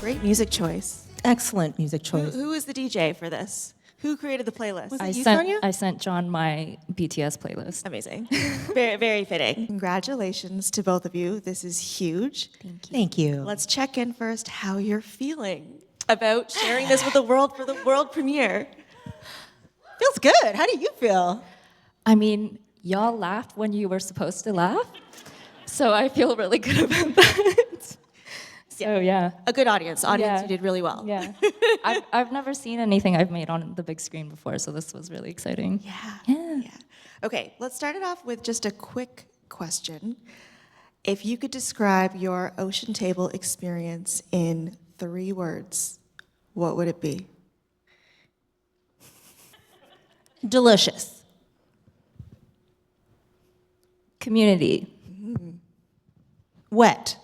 Great music choice. Excellent music choice. Who is the DJ for this? Who created the playlist? Was it you, Sonya? I sent John my BTS playlist. Amazing. Very, very fitting. Congratulations to both of you. This is huge. Thank you. Thank you. Let's check in first how you're feeling about sharing this with the world for the world premiere. Feels good. How do you feel? I mean, y'all laughed when you were supposed to laugh, so I feel really good about that. So yeah. A good audience. Yeah. You did really well. Yeah. I've never seen anything I've made on the big screen before, so this was really exciting. Yeah. Okay, let's start it off with just a quick question. If you could describe your ocean table experience in 3 words, what would it be? Delicious. Community. Wet.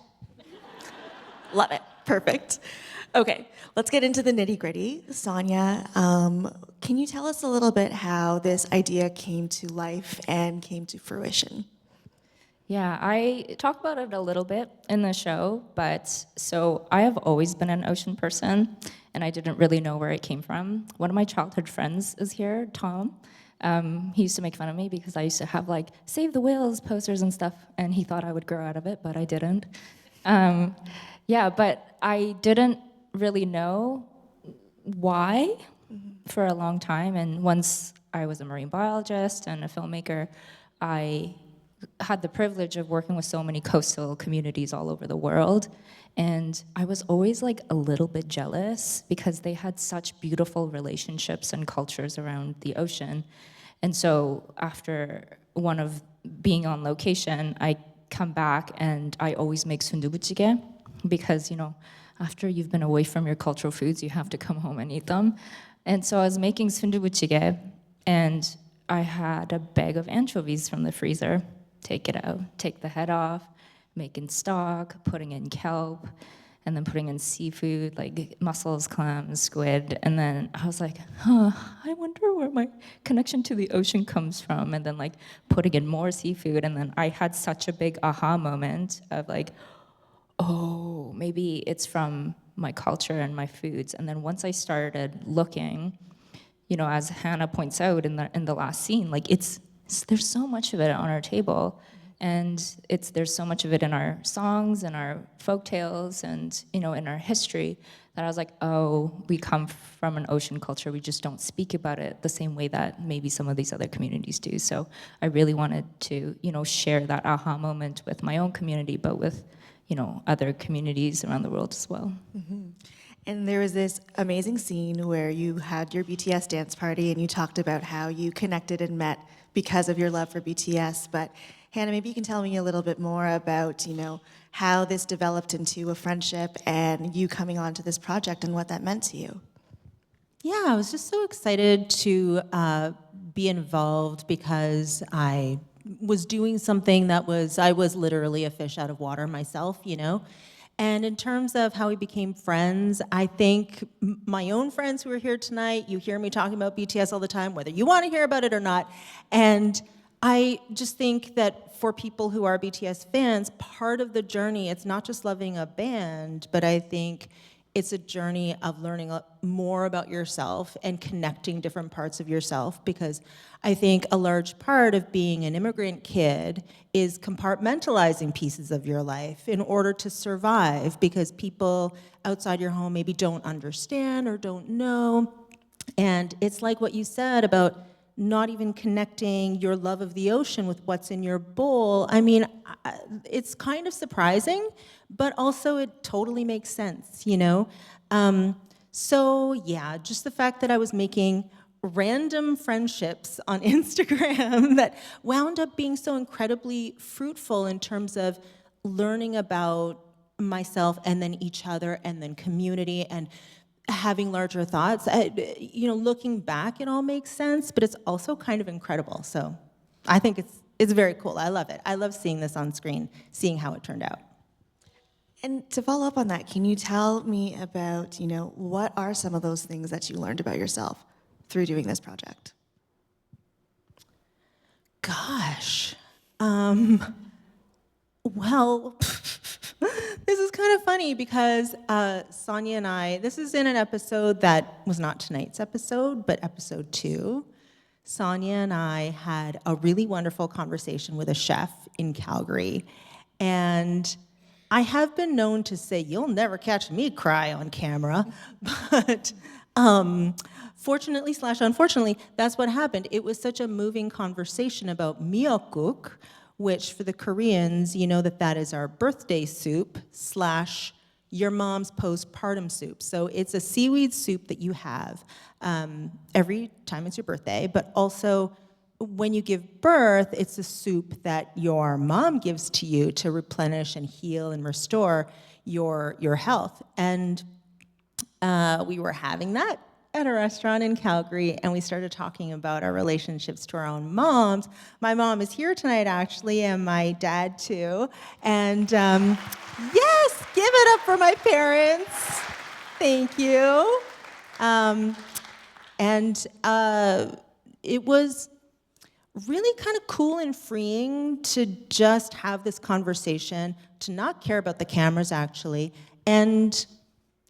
Love it. Perfect. Okay, let's get into the nitty-gritty. Sonya, can you tell us a little bit how this idea came to life and came to fruition? Yeah, I talk about it a little bit in the show, but so I have always been an ocean person, and I didn't really know where it came from. One of my childhood friends is here, Tom. He used to make fun of me because I used to have like Save the Whales posters and stuff, and he thought I would grow out of it, but I didn't. Yeah, but I didn't really know why for a long time, and once I was a marine biologist and a filmmaker, I had the privilege of working with so many coastal communities all over the world, and I was always like a little bit jealous because they had such beautiful relationships and cultures around the ocean. And so after one of being on location, I come back and I always make sundubuchige because, you know, after you've been away from your cultural foods, you have to come home and eat them. And so I was making sundubuchige, and I had a bag of anchovies from the freezer. Take it out, take the head off, making stock, putting in kelp, and then putting in seafood like mussels, clams, squid. And then I was like, I wonder where my connection to the ocean comes from. And then like putting in more seafood. And then I had such a big aha moment of like, oh, maybe it's from my culture and my foods. And then once I started looking, you know, as Hannah points out in the last scene, like there's so much of it on our table, and there's so much of it in our songs and our folk tales and, you know, in our history, that I was like, oh, we come from an ocean culture, we just don't speak about it the same way that maybe some of these other communities do. So I really wanted to, you know, share that aha moment with my own community, but with, you know, other communities around the world as well. Mm-hmm. And there was this amazing scene where you had your BTS dance party and you talked about how you connected and met because of your love for BTS. But Hannah, maybe you can tell me a little bit more about, you know, how this developed into a friendship and you coming on to this project and what that meant to you. Yeah, I was just so excited to be involved because I was doing something I was literally a fish out of water myself, you know. And in terms of how we became friends, I think my own friends who are here tonight, you hear me talking about BTS all the time, whether you want to hear about it or not. And I just think that for people who are BTS fans, part of the journey, it's not just loving a band, but I think it's a journey of learning more about yourself and connecting different parts of yourself, because I think a large part of being an immigrant kid is compartmentalizing pieces of your life in order to survive, because people outside your home maybe don't understand or don't know. And it's like what you said about not even connecting your love of the ocean with what's in your bowl. I mean, it's kind of surprising, but also it totally makes sense, you know? So yeah, just the fact that I was making random friendships on Instagram that wound up being so incredibly fruitful in terms of learning about myself and then each other and then community and having larger thoughts. You know, looking back, it all makes sense, but it's also kind of incredible. So I think it's very cool. I love it. I love seeing this on screen, seeing how it turned out. And to follow up on that, can you tell me about, you know, what are some of those things that you learned about yourself through doing this project? Gosh. Well, This is kind of funny because Sonya and I, this is in an episode that was not tonight's episode, but episode 2. Sonya and I had a really wonderful conversation with a chef in Calgary. And I have been known to say, you'll never catch me cry on camera. But fortunately/unfortunately, that's what happened. It was such a moving conversation about miyeokguk, which for the Koreans, you know that is our birthday soup / your mom's postpartum soup. So it's a seaweed soup that you have every time it's your birthday, but also when you give birth, it's a soup that your mom gives to you to replenish and heal and restore your health. And we were having that at a restaurant in Calgary, and we started talking about our relationships to our own moms. My mom is here tonight, actually, and my dad, too. And yes, give it up for my parents. Thank you. It was really kind of cool and freeing to just have this conversation, to not care about the cameras, actually. And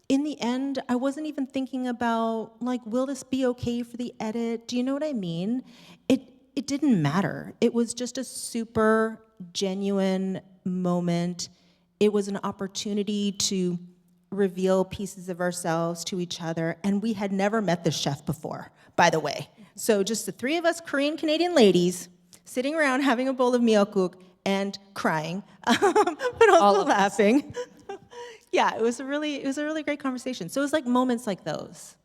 in the end, I wasn't even thinking about, like, will this be okay for the edit? Do you know what I mean? It didn't matter. It was just a super genuine moment. It was an opportunity to reveal pieces of ourselves to each other, and we had never met this chef before, by the way. So just the 3 of us Korean-Canadian ladies sitting around having a bowl of miyeokguk and crying, but also laughing. Yeah, it was a really great conversation. So it was like moments like those.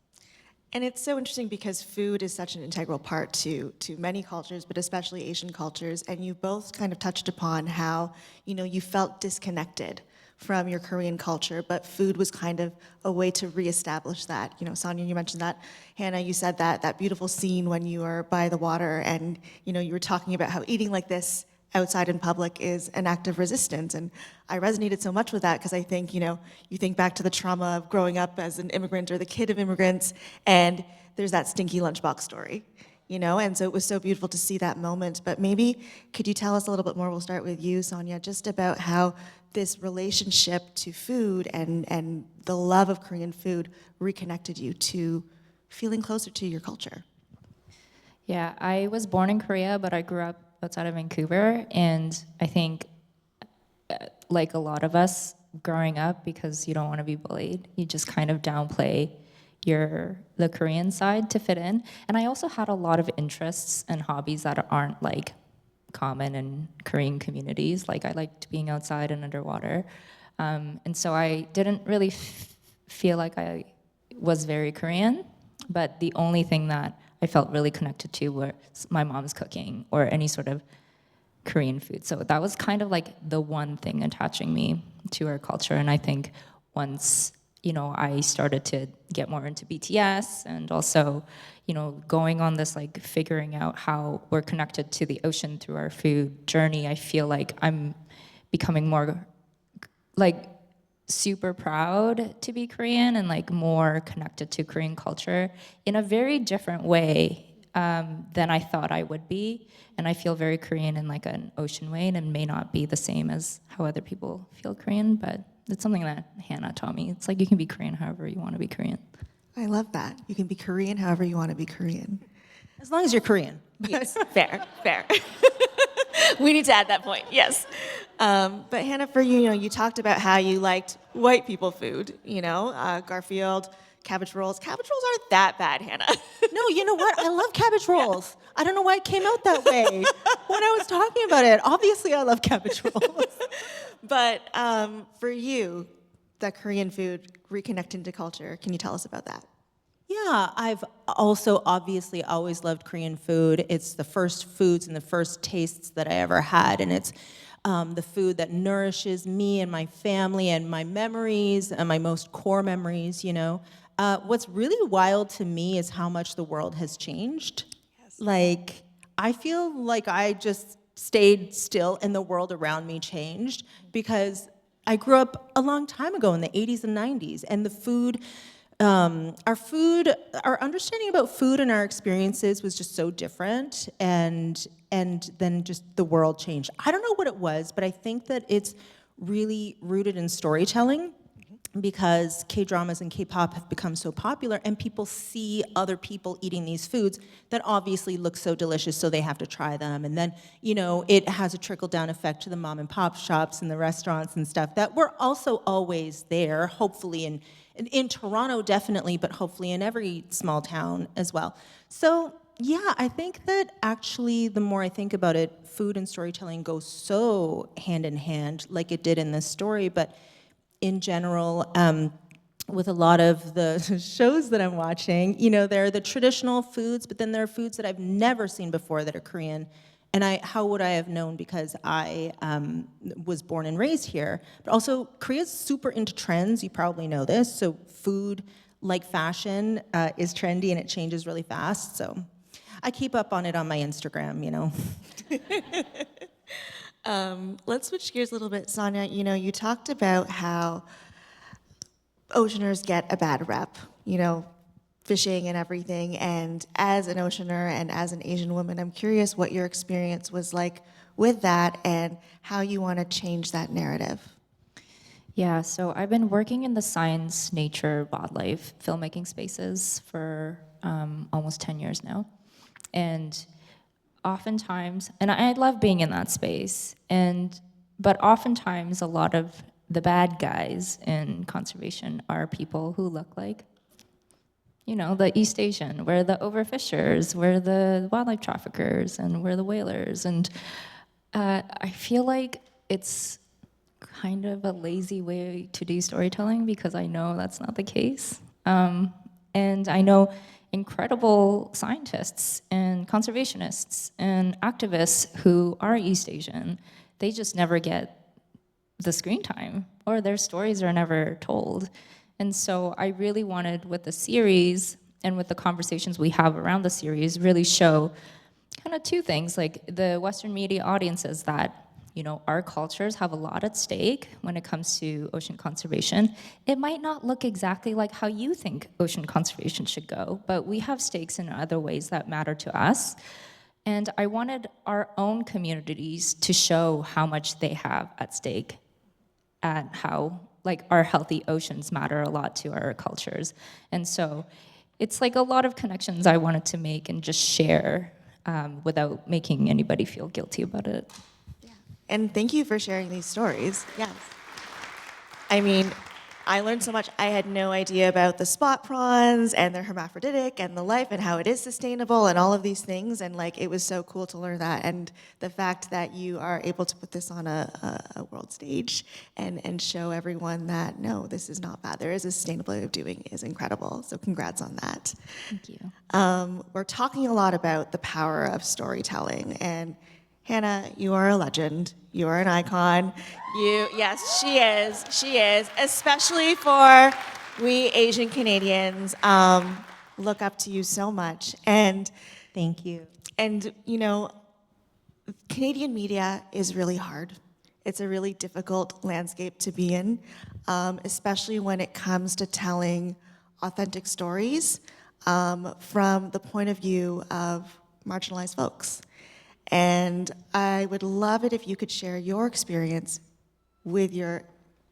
And it's so interesting because food is such an integral part to many cultures, but especially Asian cultures. And you both kind of touched upon how, you felt disconnected from your Korean culture, but food was kind of a way to reestablish that. Sonya, you mentioned that. Hannah, you said that beautiful scene when you were by the water and, you were talking about how eating like this outside in public is an act of resistance. And I resonated so much with that because I think, you think back to the trauma of growing up as an immigrant or the kid of immigrants, and there's that stinky lunchbox story, and so it was so beautiful to see that moment. But maybe could you tell us a little bit more, we'll start with you, Sonya, just about how this relationship to food and the love of Korean food reconnected you to feeling closer to your culture. Yeah, I was born in Korea, but I grew up outside of Vancouver, and I think, like a lot of us growing up, because you don't want to be bullied, you just kind of downplay the Korean side to fit in. And I also had a lot of interests and hobbies that aren't like common in Korean communities. Like I liked being outside and underwater, and so I didn't really feel like I was very Korean. But the only thing that I felt really connected to was my mom's cooking or any sort of Korean food. So that was kind of like the one thing attaching me to our culture. And I think once, I started to get more into BTS and also, going on this like figuring out how we're connected to the ocean through our food journey, I feel like I'm becoming more like super proud to be Korean and like more connected to Korean culture in a very different way than I thought I would be. And I feel very Korean in like an ocean way, and it may not be the same as how other people feel Korean, but it's something that Hannah taught me. It's like you can be Korean however you want to be Korean. I love that. You can be Korean however you want to be Korean. As long as you're Korean. Yes, fair. We need to add that point, yes. But Hannah, for you, you talked about how you liked white people food, Garfield, cabbage rolls. Cabbage rolls aren't that bad, Hannah. No, you know what? I love cabbage rolls. Yeah. I don't know why it came out that way when I was talking about it. Obviously, I love cabbage rolls. But for you, the Korean food reconnecting to culture, can you tell us about that? Yeah, I've also obviously always loved Korean food. It's the first foods and the first tastes that I ever had, and it's the food that nourishes me and my family and my memories and my most core memories, What's really wild to me is how much the world has changed. Yes. Like, I feel like I just stayed still and the world around me changed because I grew up a long time ago in the 80s and 90s, and the food, our understanding about food and our experiences was just so different, and then just the world changed. I don't know what it was, but I think that it's really rooted in storytelling, because K-dramas and K-pop have become so popular, and people see other people eating these foods that obviously look so delicious, so they have to try them. And then, you know, it has a trickle-down effect to the mom and pop shops and the restaurants and stuff that were also always there, hopefully in Toronto definitely, but hopefully in every small town as well. So yeah, I think that actually the more I think about it, food and storytelling go so hand in hand, like it did in this story, but in general, with a lot of the shows that I'm watching, you know, there are the traditional foods, but then there are foods that I've never seen before that are Korean. And how would I have known, because I was born and raised here. But also, Korea's super into trends, you probably know this. So food, like fashion, is trendy and it changes really fast. So I keep up on it on my Instagram, you know. Let's switch gears a little bit. Sonya, you know, you talked about how oceaners get a bad rep, you know, fishing and everything. And as an oceaner and as an Asian woman, I'm curious what your experience was like with that and how you want to change that narrative. Yeah, so I've been working in the science, nature, wildlife, filmmaking spaces for almost 10 years now. And oftentimes, and I love being in that space, but oftentimes a lot of the bad guys in conservation are people who look like, you know, the East Asian. We're the overfishers, we're the wildlife traffickers, and we're the whalers. And I feel like it's kind of a lazy way to do storytelling, because I know that's not the case. And I know incredible scientists and conservationists and activists who are East Asian. They just never get the screen time, or their stories are never told. And so I really wanted, with the series and with the conversations we have around the series, really show kind of two things, like the Western media audiences, that, you know, our cultures have a lot at stake when it comes to ocean conservation. It might not look exactly like how you think ocean conservation should go, but we have stakes in other ways that matter to us. And I wanted our own communities to show how much they have at stake, and how, like, our healthy oceans matter a lot to our cultures. And so it's like a lot of connections I wanted to make and just share without making anybody feel guilty about it. And thank you for sharing these stories. Yes. I mean, I learned so much. I had no idea about the spot prawns and they're hermaphroditic and the life and how it is sustainable and all of these things. And like, it was so cool to learn that. And the fact that you are able to put this on a world stage and show everyone that, no, this is not bad. There is a sustainable way of doing is incredible. So congrats on that. Thank you. We're talking a lot about the power of storytelling, and Hannah, you are a legend. You are an icon. Yes, she is. She is. Especially for we Asian Canadians, look up to you so much. And Thank you. And you know, Canadian media is really hard. It's a really difficult landscape to be in, especially when it comes to telling authentic stories from the point of view of marginalized folks. And I would love it if you could share your experience with your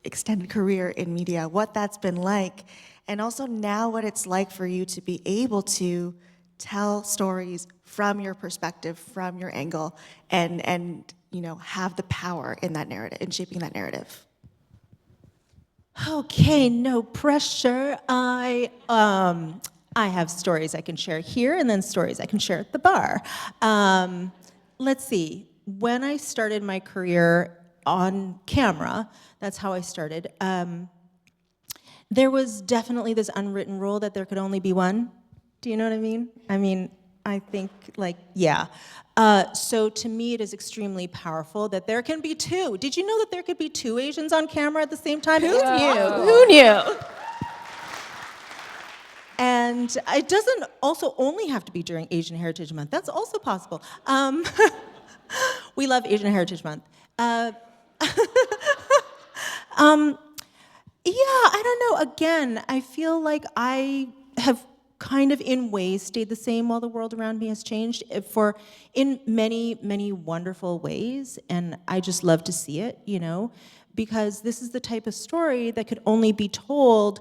extended career in media, what that's been like, and also now what it's like for you to be able to tell stories from your perspective, from your angle, and you know, have the power in that narrative, in shaping that narrative. Okay, no pressure. I have stories I can share here, and then stories I can share at the bar. Let's see. When I started my career on camera, that's how I started. There was definitely this unwritten rule that there could only be one. Do you know what I mean? I think, like, yeah. So to me, it is extremely powerful that there can be two. Did you know that there could be two Asians on camera at the same time? Who knew? Who knew? And it doesn't also only have to be during Asian Heritage Month. That's also possible. We love Asian Heritage Month. Yeah, I don't know. Again, I feel like I have kind of in ways stayed the same while the world around me has changed in many, many wonderful ways. And I just love to see it, you know. because this is the type of story that could only be told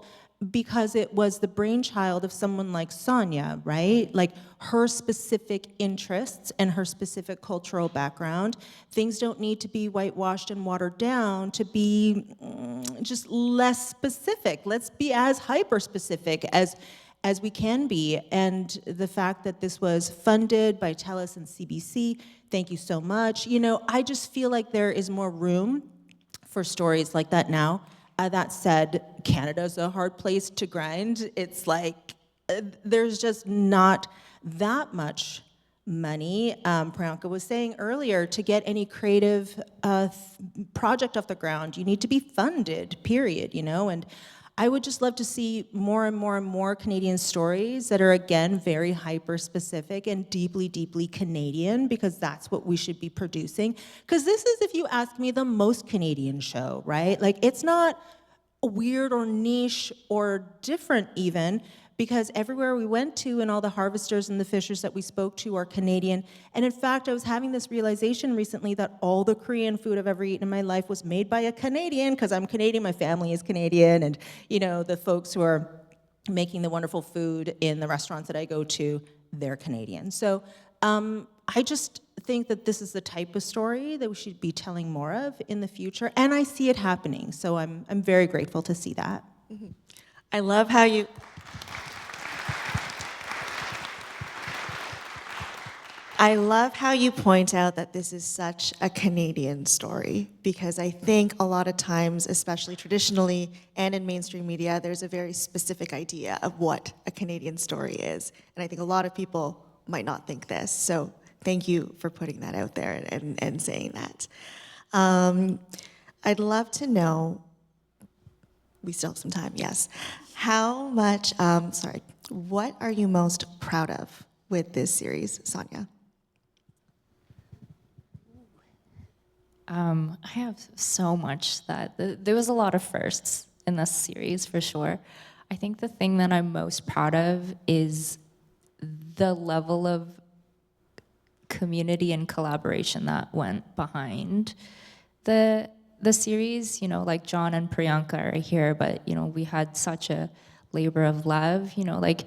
because it was the brainchild of someone like Sonya, right? Like her specific interests and her specific cultural background. Things don't need to be whitewashed and watered down to be just less specific. Let's be as hyper-specific as we can be. And the fact that this was funded by Telus and CBC, thank you so much. You know, I just feel like there is more room for stories like that now. That said, Canada's a hard place to grind. It's like, there's just not that much money. Priyanka was saying earlier, to get any creative project off the ground, you need to be funded, period, you know? And I would just love to see more and more and more Canadian stories that are, again, very hyper-specific and deeply, deeply Canadian, because that's what we should be producing. Because this is, if you ask me, the most Canadian show, right? Like, it's not weird or niche or different even, because everywhere we went to and all the harvesters and the fishers that we spoke to are Canadian. And in fact, I was having this realization recently that all the Korean food I've ever eaten in my life was made by a Canadian, because I'm Canadian, my family is Canadian, and you know, the folks who are making the wonderful food in the restaurants that I go to, they're Canadian. So I just think that this is the type of story that we should be telling more of in the future, and I see it happening, so I'm very grateful to see that. Mm-hmm. I love how you... I love how you point out that this is such a Canadian story, because I think a lot of times, especially traditionally and in mainstream media, there's a very specific idea of what a Canadian story is. And I think a lot of people might not think this. So thank you for putting that out there and saying that. I'd love to know, we still have some time, yes. How much, what are you most proud of with this series, Sonya? I have so much that there was a lot of firsts in this series for sure. I think the thing that I'm most proud of is the level of community and collaboration that went behind the series. You know, like John and Priyanka are here, but you know, we had such a labor of love. You know, like,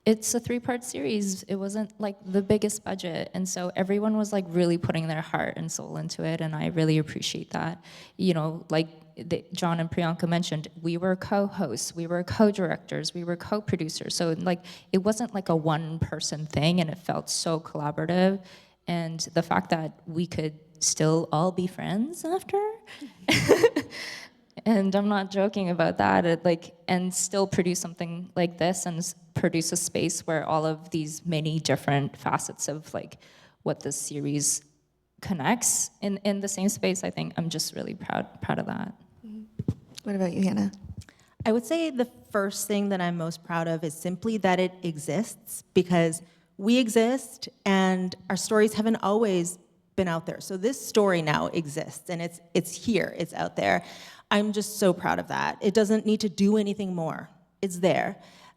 it's a 3-part series. It wasn't like the biggest budget. And so everyone was like really putting their heart and soul into it. And I really appreciate that. You know, like John and Priyanka mentioned, we were co-hosts, we were co-directors, we were co-producers. So like, it wasn't like a one-person thing, and it felt so collaborative. And the fact that we could still all be friends after, and I'm not joking about that, and still produce something like this and produce a space where all of these many different facets of like what this series connects in the same space. I think I'm just really proud of that. What about you, Hannah? I would say the first thing that I'm most proud of is simply that it exists, because we exist and our stories haven't always been out there. So this story now exists, and it's here, it's out there. I'm just so proud of that. It doesn't need to do anything more. It's there.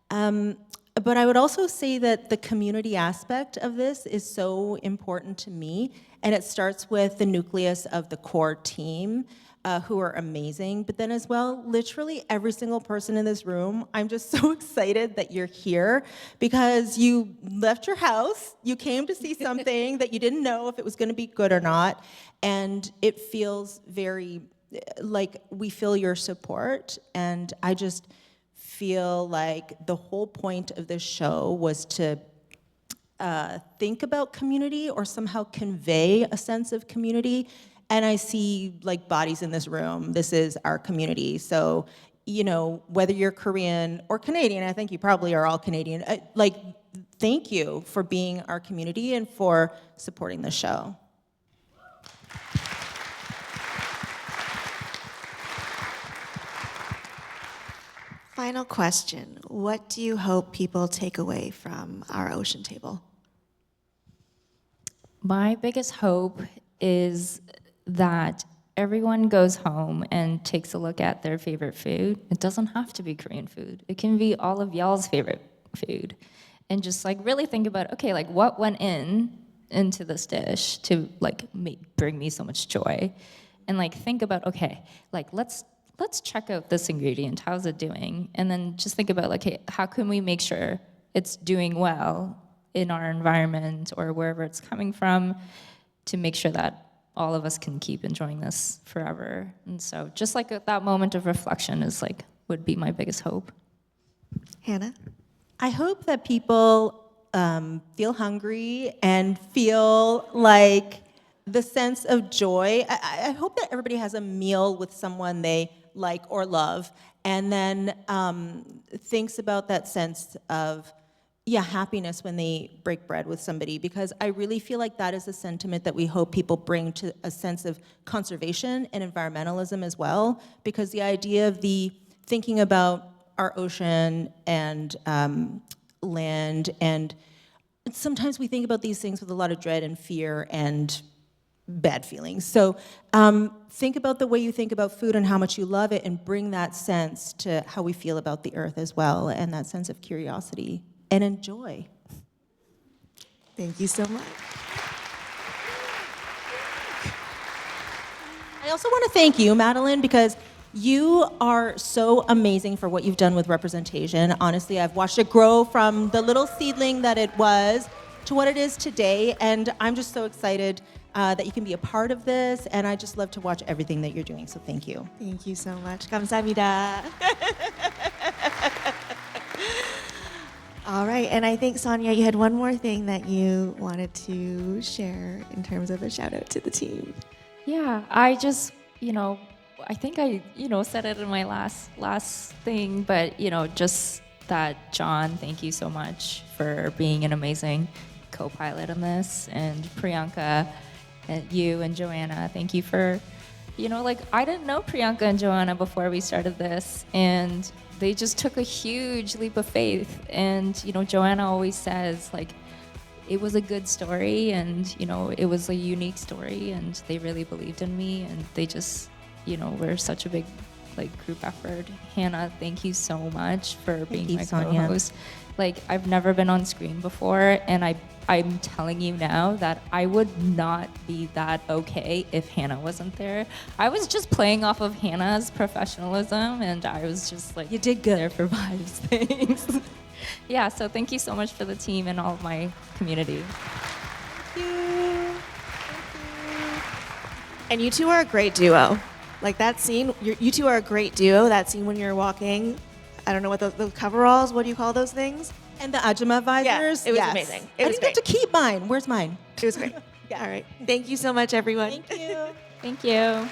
But I would also say that the community aspect of this is so important to me, and it starts with the nucleus of the core team, who are amazing, but then as well, literally every single person in this room. I'm just so excited that you're here, because you left your house, you came to see something that you didn't know if it was gonna be good or not, and it feels very, like we feel your support, and I just feel like the whole point of this show was to think about community or somehow convey a sense of community. And I see like bodies in this room. This is our community. So, you know, whether you're Korean or Canadian, I think you probably are all Canadian, like, thank you for being our community and for supporting the show. Final question. What do you hope people take away from our ocean table? My biggest hope is that everyone goes home and takes a look at their favorite food. It doesn't have to be Korean food. It can be all of y'all's favorite food. And just like really think about, okay, like what went into this dish to like bring me so much joy? and like think about, okay, like let's check out this ingredient. How's it doing? And then just think about like, hey, how can we make sure it's doing well in our environment or wherever it's coming from, to make sure that all of us can keep enjoying this forever. And so just like that moment of reflection is like, would be my biggest hope. Hannah? I hope that people feel hungry and feel like the sense of joy. I hope that everybody has a meal with someone they like or love, and then thinks about that sense of happiness when they break bread with somebody, because I really feel like that is a sentiment that we hope people bring to a sense of conservation and environmentalism as well, because the idea of the thinking about our ocean and land, and sometimes we think about these things with a lot of dread and fear and bad feelings. So think about the way you think about food and how much you love it, and bring that sense to how we feel about the earth as well, and that sense of curiosity and enjoy. Thank you so much. I also want to thank you, Madelyn, because you are so amazing for what you've done with RepresentASIAN. Honestly, I've watched it grow from the little seedling that it was to what it is today, and I'm just so excited that you can be a part of this, and I just love to watch everything that you're doing, so thank you. Thank you so much. 감사합니다. All right, and I think, Sonya, you had one more thing that you wanted to share in terms of a shout out to the team. Yeah, I just, I think I, said it in my last thing, but, just that, John, thank you so much for being an amazing co-pilot in this, and Priyanka, and you and Joanna, thank you for, I didn't know Priyanka and Joanna before we started this, and they just took a huge leap of faith. And, Joanna always says, like, it was a good story, and, it was a unique story, and they really believed in me, and they just, we're such a big, group effort. Hannah, thank you so much for being my Sonya. co-host. I've never been on screen before, and I'm telling you now that I would not be that okay if Hannah wasn't there. I was just playing off of Hannah's professionalism, and I was just like, You did good. there for vibes. Thanks. Yeah, so thank you so much for the team and all of my community. Thank you. And you two are a great duo. Like that scene, you two are a great duo. That scene when you're walking, I don't know what the coveralls, what do you call those things? And the Ajima visors? it was yes. amazing. I didn't get to keep mine. Where's mine? It was great. All right. Thank you so much, everyone. Thank you. Thank you.